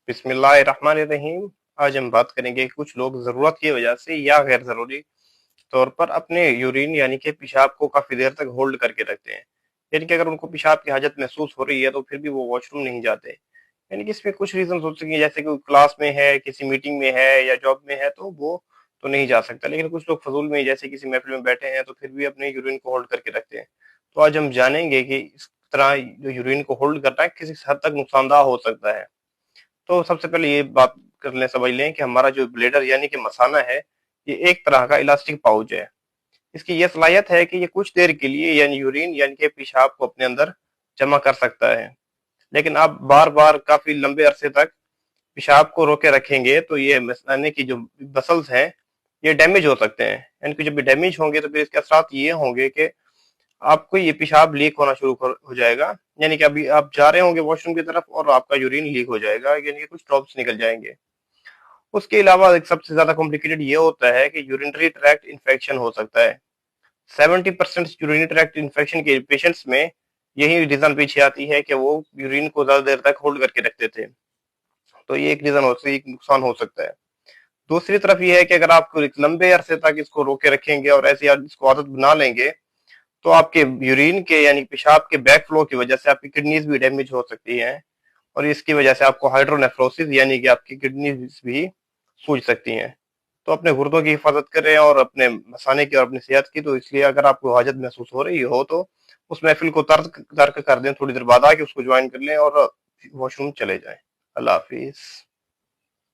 बिस्मिल्लाहिर्रहमानिर्रहीम। आज हम बात करेंगे कि कुछ लोग ज़रूरत की वजह से या गैर ज़रूरी तौर पर अपने यूरिन यानी कि पेशाब को काफ़ी देर तक होल्ड करके रखते हैं। यानी कि अगर उनको पेशाब की हाजत महसूस हो रही है तो फिर भी वो वॉशरूम नहीं जाते। यानी कि इसमें कुछ रीज़न हो सकते हैं, जैसे कि क्लास में है, किसी मीटिंग में है या जॉब में है तो वो तो नहीं जा सकता। लेकिन कुछ लोग फजूल में जैसे किसी महफिल में बैठे हैं तो फिर भी अपने यूरिन को होल्ड करके रखते हैं। तो आज हम जानेंगे कि इस तरह जो यूरिन को होल्ड करना है किसी हद तक नुकसानदाह हो सकता है। तो सबसे पहले ये बात कर लें, समझ लें कि हमारा जो ब्लेडर यानी कि मसाना है, ये एक तरह का इलास्टिक पाउच है। इसकी ये सलाहियत है कि ये कुछ देर के लिए यानी यूरिन यानी कि पेशाब को अपने अंदर जमा कर सकता है। लेकिन आप बार बार काफी लंबे अरसे तक पेशाब को रोके रखेंगे तो ये मसाने की जो मसल्स हैं ये डैमेज हो सकते हैं। यानी कि जब ये डैमेज होंगे तो फिर इसके असरात ये होंगे कि आपको ये पेशाब लीक होना शुरू हो जाएगा। यानी कि अभी आप जा रहे होंगे वॉशरूम की तरफ और आपका यूरिन लीक हो जाएगा, यानी कि कुछ ड्रॉप्स निकल जाएंगे। उसके अलावा एक सबसे ज्यादा कॉम्प्लिकेटेड ये होता है कि यूरिनरी ट्रैक्ट इन्फेक्शन हो सकता है। 70% यूरिनरी ट्रैक्ट इन्फेक्शन के पेशेंट्स में यही रीजन पीछे आती है कि वो यूरिन को ज्यादा देर तक होल्ड करके रखते थे। तो ये एक रीजन हो सकता है, एक नुकसान हो सकता है। दूसरी तरफ ये है कि अगर आप एक लंबे अरसे तक इसको रोके रखेंगे और ऐसी इसको आदत बना लेंगे तो आपके यूरिन के यानी पेशाब के बैक फ्लो की वजह से आपकी किडनीज भी डैमेज हो सकती हैं। और इसकी वजह से आपको हाइड्रोनेफ्रोसिस यानी कि आपकी किडनीज भी सूज सकती हैं। तो अपने गुर्दों की हिफाजत करें और अपने मसाने की और अपनी सेहत की। तो इसलिए अगर आपको हाजत महसूस हो रही हो तो उस महफिल को तर्क तर्क कर दें, थोड़ी देर बाद आके उसको ज्वाइन कर लें और वॉशरूम चले जाएं। अल्लाह हाफिज।